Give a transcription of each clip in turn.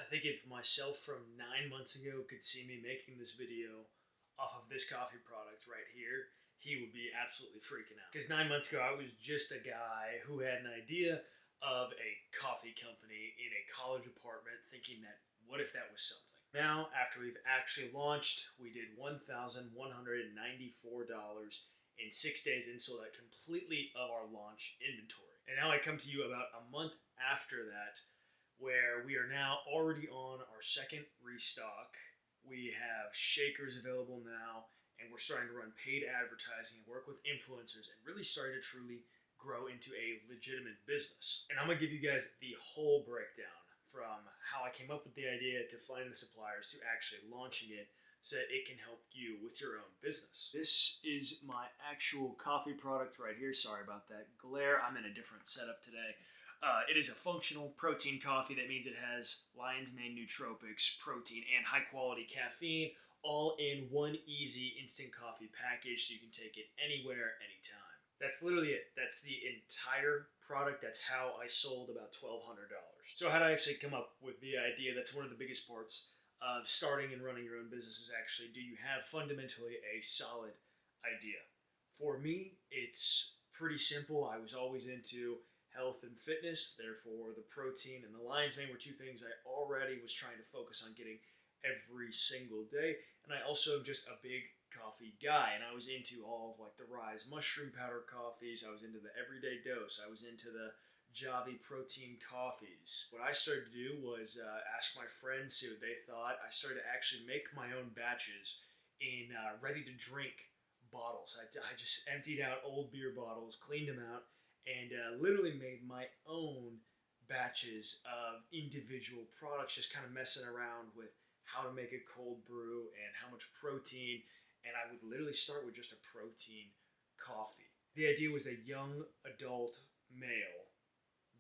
think if myself from 9 months ago could see me making this video off of this coffee product right here, he would be absolutely freaking out. Because 9 months ago, I was just a guy who had an idea of a coffee company in a college apartment, thinking that what if that was something? Now, after we've actually launched, we did $1,194 in 6 days and sold out completely of our launch inventory. And now I come to you about a month after that, where we are now already on our second restock. We have shakers available now, and we're starting to run paid advertising and work with influencers and really starting to truly grow into a legitimate business. And I'm gonna give you guys the whole breakdown from how I came up with the idea to finding the suppliers to actually launching it so that it can help you with your own business. This is my actual coffee product right here. Sorry about that glare. I'm in a different setup today. It is a functional protein coffee. That means it has lion's mane nootropics, protein, and high quality caffeine, all in one easy instant coffee package so you can take it anywhere, anytime. That's literally it. That's the entire product. That's how I sold about $1,200. So how did I actually come up with the idea? That's one of the biggest parts of starting and running your own business is actually, do you have fundamentally a solid idea? For me, it's pretty simple. I was always into health and fitness, therefore the protein and the lion's mane were two things I already was trying to focus on getting every single day. And I also am just a big coffee guy, and I was into all of like the Rise mushroom powder coffees. I was into the Everyday Dose. I was into the Javi protein coffees. What I started to do was ask my friends who they thought. I started to actually make my own batches in ready to drink bottles. I just emptied out old beer bottles, cleaned them out, and literally made my own batches of individual products, just kind of messing around with how to make a cold brew and how much protein. And I would literally start with just a protein coffee. The idea was a young adult male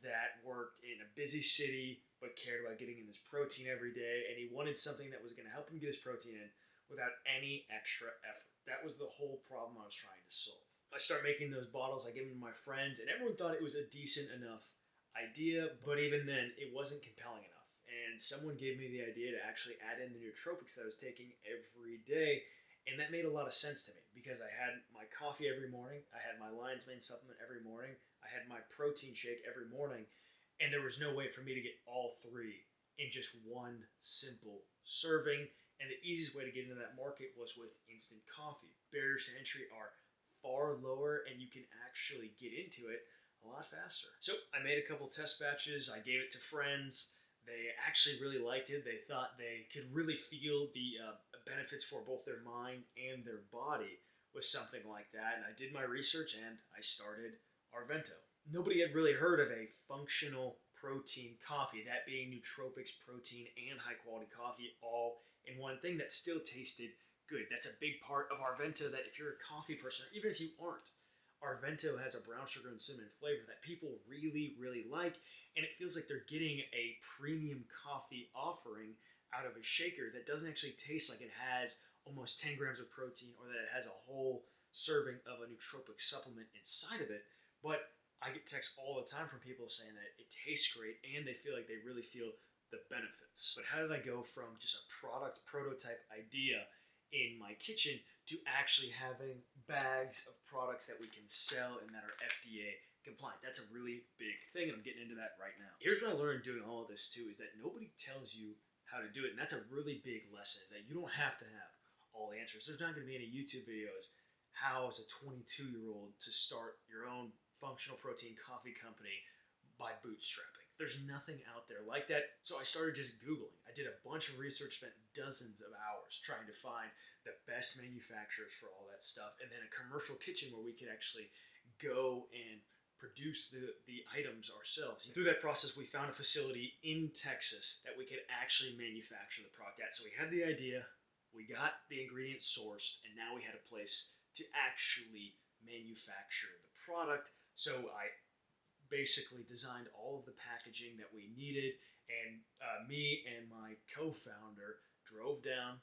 that worked in a busy city but cared about getting in his protein every day, and he wanted something that was going to help him get his protein in without any extra effort. That was the whole problem I was trying to solve. I started making those bottles, I gave them to my friends, and everyone thought it was a decent enough idea, but even then, it wasn't compelling enough. And someone gave me the idea to actually add in the nootropics that I was taking every day, and that made a lot of sense to me because I had my coffee every morning, I had my lion's mane supplement every morning, I had my protein shake every morning, and there was no way for me to get all three in just one simple serving. And the easiest way to get into that market was with instant coffee. Barriers to entry are far lower, and you can actually get into it a lot faster. So I made a couple test batches. I gave it to friends. They actually really liked it. They thought they could really feel the benefits for both their mind and their body with something like that. And I did my research and I started Arvento. Nobody had really heard of a functional protein coffee, that being nootropics, protein, and high quality coffee all in one thing that still tasted good. That's a big part of Arvento, that if you're a coffee person, or even if you aren't, Arvento has a brown sugar and cinnamon flavor that people really, really like, and it feels like they're getting a premium coffee offering out of a shaker that doesn't actually taste like it has almost 10 grams of protein or that it has a whole serving of a nootropic supplement inside of it. But I get texts all the time from people saying that it tastes great and they feel like they really feel the benefits. But how did I go from just a product prototype idea in my kitchen to actually having bags of products that we can sell and that are FDA compliant? That's a really big thing, and I'm getting into that right now. Here's what I learned doing all of this too, is that nobody tells you how to do it, and that's a really big lesson, is that you don't have to have all the answers. There's not going to be any YouTube videos how as a 22-year-old to start your own functional protein coffee company by bootstrapping. There's nothing out there like that. So I started just Googling. I did a bunch of research, spent dozens of hours trying to find the best manufacturers for all that stuff, and then a commercial kitchen where we could actually go and produce the items ourselves. Through that process, we found a facility in Texas that we could actually manufacture the product at. So we had the idea, we got the ingredients sourced, and now we had a place to actually manufacture the product. So I basically designed all of the packaging that we needed, and me and my co-founder drove down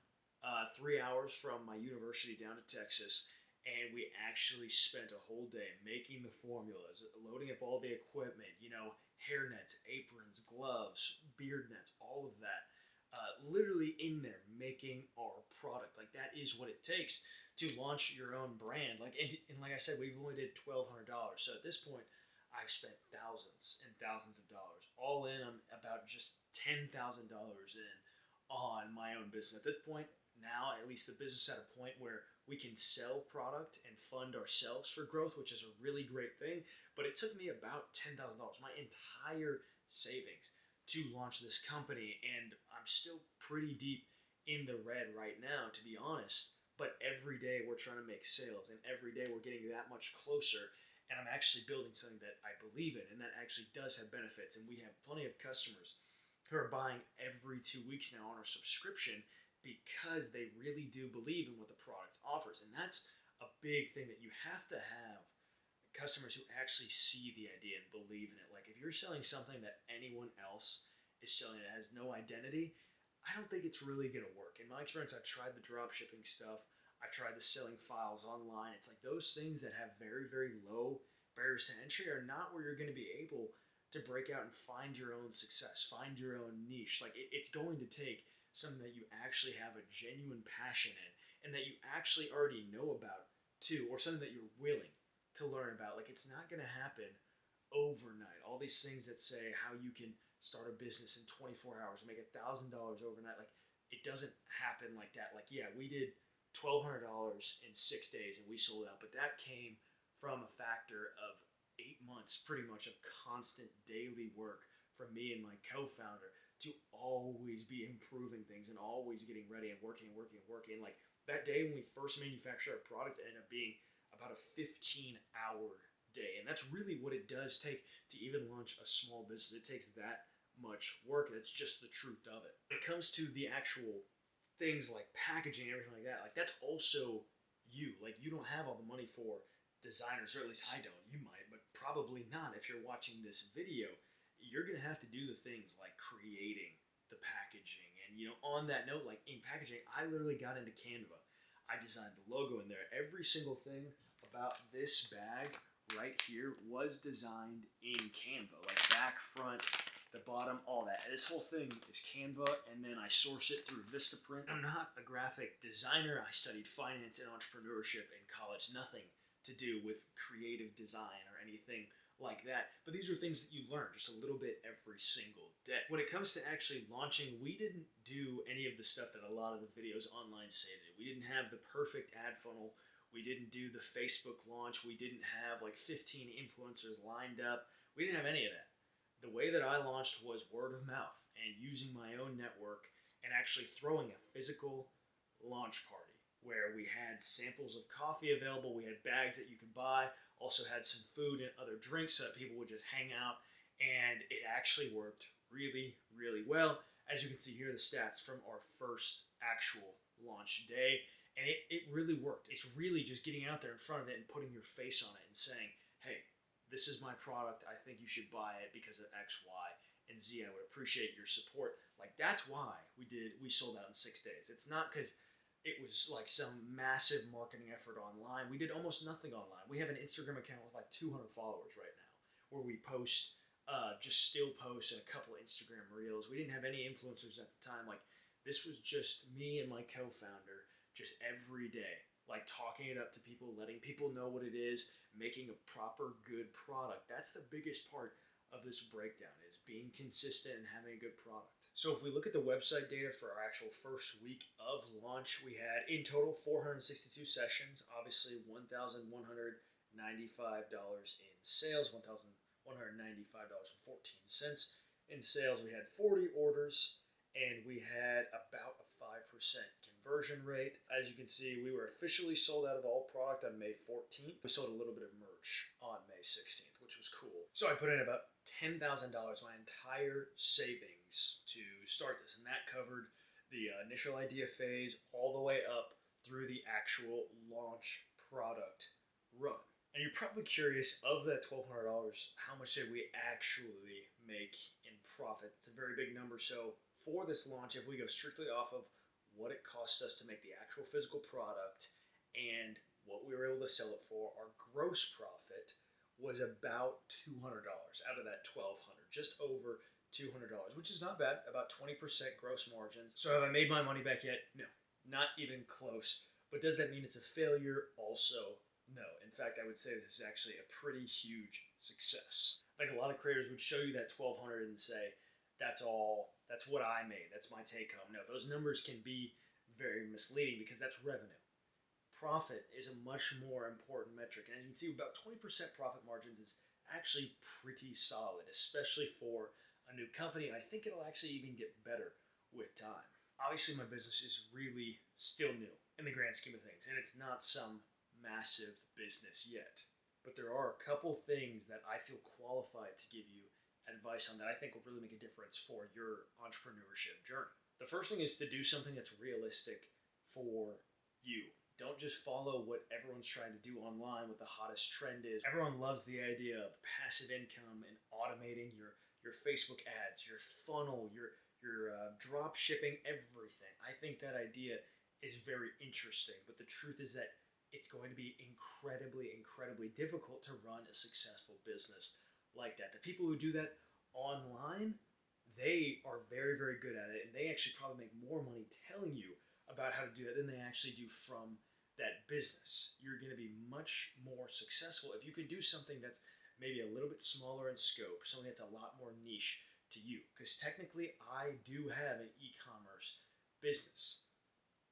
3 hours from my university down to Texas, and we actually spent a whole day making the formulas, loading up all the equipment, hair nets, aprons, gloves, beard nets, all of that. literally in there making our product. Like that is what it takes to launch your own brand. Like and like I said, we've only did $1,200. So at this point, I've spent thousands and thousands of dollars. All in, I'm about just $10,000 in on my own business. At this point, now at least the business is at a point where we can sell product and fund ourselves for growth, which is a really great thing. But it took me about $10,000, my entire savings, to launch this company, and I'm still pretty deep in the red right now, to be honest. But every day we're trying to make sales, and every day we're getting that much closer. And I'm actually building something that I believe in and that actually does have benefits. And we have plenty of customers who are buying every 2 weeks now on our subscription because they really do believe in what the product offers. And that's a big thing, that you have to have customers who actually see the idea and believe in it. Like if you're selling something that anyone else is selling that has no identity, I don't think it's really going to work. In my experience, I've tried the drop shipping stuff. I've tried the selling files online. It's like those things that have very, very low barriers to entry are not where you're going to be able to break out and find your own success, find your own niche. Like it's going to take something that you actually have a genuine passion in and that you actually already know about too, or something that you're willing to learn about. Like it's not going to happen overnight. All these things that say how you can start a business in 24 hours, make $1,000 overnight, like it doesn't happen like that. Like, yeah, we did $1,200 in 6 days and we sold out, but that came from a factor of 8 months pretty much of constant daily work from me and my co-founder to always be improving things and always getting ready and working. Like that day when we first manufactured our product, it ended up being about a 15-hour day, and that's really what it does take to even launch a small business. It takes that much work. That's just the truth of it. When it comes to the actual things like packaging and everything like that, like that's also you. Like you don't have all the money for designers, or at least I don't. You might, but probably not. If you're watching this video, you're gonna have to do the things like creating the packaging. And on that note, like in packaging, I literally got into Canva. I designed the logo in there. Every single thing about this bag right here was designed in Canva, like back, front, the bottom, all that. This whole thing is Canva, and then I source it through Vistaprint. I'm not a graphic designer. I studied finance and entrepreneurship in college. Nothing to do with creative design or anything like that. But these are things that you learn just a little bit every single day. When it comes to actually launching, we didn't do any of the stuff that a lot of the videos online say to do. We didn't have the perfect ad funnel. We didn't do the Facebook launch. We didn't have like 15 influencers lined up. We didn't have any of that. The way that I launched was word of mouth and using my own network and actually throwing a physical launch party where we had samples of coffee available. We had bags that you could buy, also had some food and other drinks so that people would just hang out. And it actually worked really, really well. As you can see here, the stats from our first actual launch day. And it really worked. It's really just getting out there in front of it and putting your face on it and saying, hey, this is my product. I think you should buy it because of X, Y, and Z. I would appreciate your support. Like that's why we sold out in 6 days. It's not because it was like some massive marketing effort online. We did almost nothing online. We have an Instagram account with like 200 followers right now where we post just still posts and a couple of Instagram reels. We didn't have any influencers at the time. Like this was just me and my co-founder just every day, like talking it up to people, letting people know what it is, making a proper good product. That's the biggest part of this breakdown, is being consistent and having a good product. So if we look at the website data for our actual first week of launch, we had in total 462 sessions, obviously $1,195 in sales, $1,195.14 in sales. We had 40 orders and we had about a 5% conversion rate. As you can see, we were officially sold out of all product on May 14th. We sold a little bit of merch on May 16th, which was cool. So I put in about $10,000, my entire savings, to start this. And that covered the initial idea phase all the way up through the actual launch product run. And you're probably curious, of that $1,200, how much did we actually make in profit? It's a very big number. So for this launch, if we go strictly off of what it costs us to make the actual physical product and what we were able to sell it for, our gross profit was about $200 out of that $1,200, just over $200, which is not bad, about 20% gross margins. So have I made my money back yet? No, not even close. But does that mean it's a failure? Also, no. In fact, I would say this is actually a pretty huge success. Like a lot of creators would show you that 1,200 and say, that's what I made, that's my take home. No, those numbers can be very misleading because that's revenue. Profit is a much more important metric. And as you can see, about 20% profit margins is actually pretty solid, especially for a new company. I think it'll actually even get better with time. Obviously, my business is really still new in the grand scheme of things, and it's not some massive business yet. But there are a couple things that I feel qualified to give you advice on that I think will really make a difference for your entrepreneurship journey. The first thing is to do something that's realistic for you. Don't just follow what everyone's trying to do online, what the hottest trend is. Everyone loves the idea of passive income and automating your Facebook ads, your funnel, your drop shipping, everything. I think that idea is very interesting, but the truth is that it's going to be incredibly, incredibly difficult to run a successful business like that. The people who do that online, they are very, very good at it, and they actually probably make more money telling you about how to do it than they actually do from that business. You're going to be much more successful if you can do something that's maybe a little bit smaller in scope, something that's a lot more niche to you. Because technically, I do have an e-commerce business,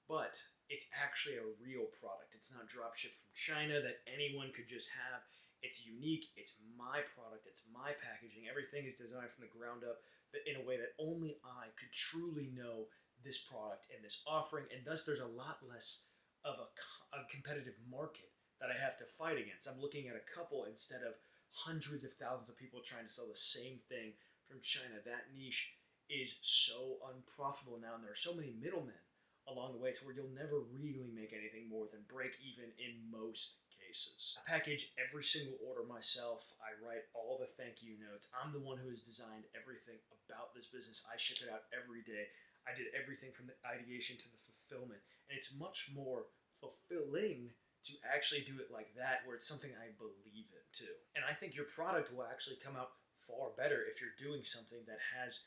but it's actually a real product. It's not drop shipped from China that anyone could just have. It's unique. It's my product. It's my packaging. Everything is designed from the ground up in a way that only I could truly know this product and this offering, and thus there's a lot less of a competitive market that I have to fight against. I'm looking at a couple instead of hundreds of thousands of people trying to sell the same thing from China. That niche is so unprofitable now, and there are so many middlemen along the way to where you'll never really make anything more than break even in most cases. I package every single order myself. I write all the thank you notes. I'm the one who has designed everything about this business. I ship it out every day. I did everything from the ideation to the fulfillment. And it's much more fulfilling to actually do it like that, where it's something I believe in too. And I think your product will actually come out far better if you're doing something that has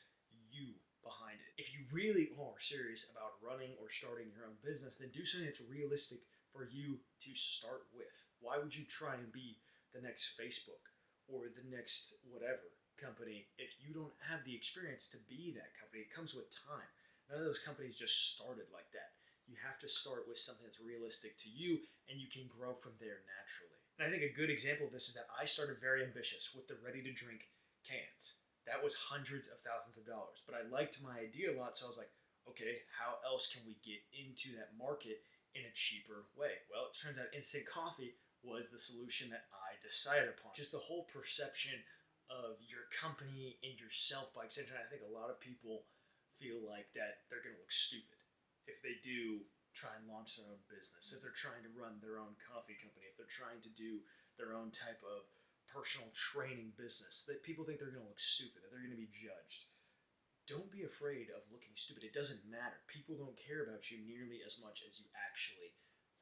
you behind it. If you really are serious about running or starting your own business, then do something that's realistic for you to start with. Why would you try and be the next Facebook or the next whatever company if you don't have the experience to be that company? It comes with time. None of those companies just started like that. You have to start with something that's realistic to you, and you can grow from there naturally. And I think a good example of this is that I started very ambitious with the ready-to-drink cans. That was hundreds of thousands of dollars, but I liked my idea a lot, so I was like, okay, how else can we get into that market in a cheaper way? Well, it turns out instant coffee was the solution that I decided upon. Just the whole perception of your company and yourself by extension. I think a lot of people feel like that they're going to look stupid if they do try and launch their own business, if they're trying to run their own coffee company, if they're trying to do their own type of personal training business, that people think they're going to look stupid, that they're going to be judged. Don't be afraid of looking stupid. It doesn't matter. People don't care about you nearly as much as you actually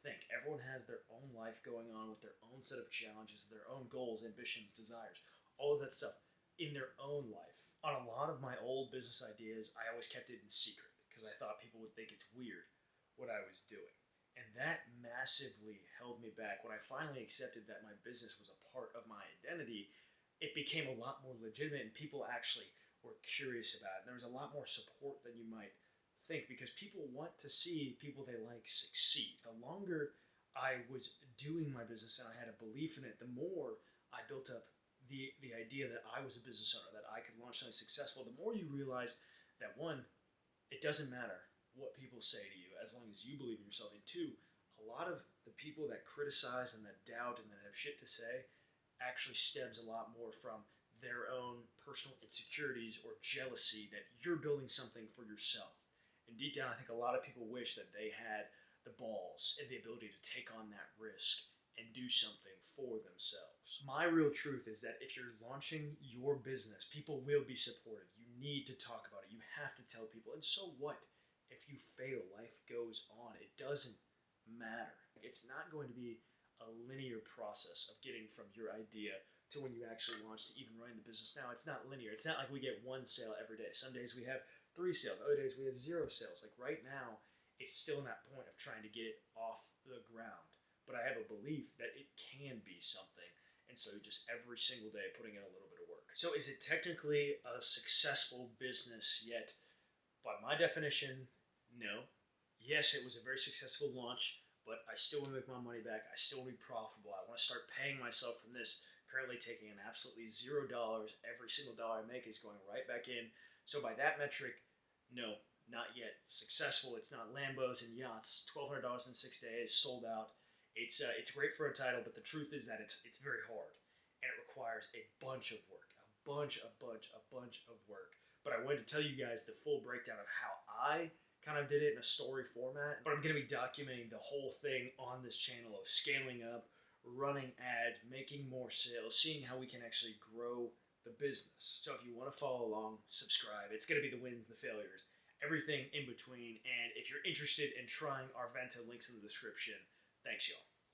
think. Everyone has their own life going on with their own set of challenges, their own goals, ambitions, desires, all of that stuff in their own life. On a lot of my old business ideas, I always kept it in secret because I thought people would think it's weird what I was doing. And that massively held me back. When I finally accepted that my business was a part of my identity, it became a lot more legitimate, and people actually were curious about it. And there was a lot more support than you might think, because people want to see people they like succeed. The longer I was doing my business and I had a belief in it, the more I built up the idea that I was a business owner, that I could launch something successful. The more you realize that, one, it doesn't matter what people say to you as long as you believe in yourself, and two, a lot of the people that criticize and that doubt and that have shit to say actually stems a lot more from their own personal insecurities or jealousy that you're building something for yourself. And deep down, I think a lot of people wish that they had the balls and the ability to take on that risk and do something for themselves. My real truth is that if you're launching your business, people will be supportive. You need to talk about it. You have to tell people. And so what? If you fail, life goes on. It doesn't matter. It's not going to be a linear process of getting from your idea to when you actually launch to even running the business now. It's not linear. It's not like we get one sale every day. Some days we have 3 sales. Other days we have 0 sales. Like right now, it's still in that point of trying to get it off the ground. But I have a belief that it can be something. And so just every single day putting in a little bit of work. So is it technically a successful business yet? By my definition, no. Yes, it was a very successful launch, but I still want to make my money back. I still want to be profitable. I want to start paying myself from this. Currently taking in absolutely $0. Every single dollar I make is going right back in. So by that metric, no, not yet. Successful. It's not Lambos and yachts. $1,200 in 6 days, sold out. It's great for a title, but the truth is that it's very hard, and it requires a bunch of work, a bunch of work. But I wanted to tell you guys the full breakdown of how I kind of did it in a story format. But I'm going to be documenting the whole thing on this channel of scaling up, running ads, making more sales, seeing how we can actually grow the business. So if you want to follow along, subscribe. It's going to be the wins, the failures, everything in between. And if you're interested in trying Arvento, links in the description. Thanks, y'all.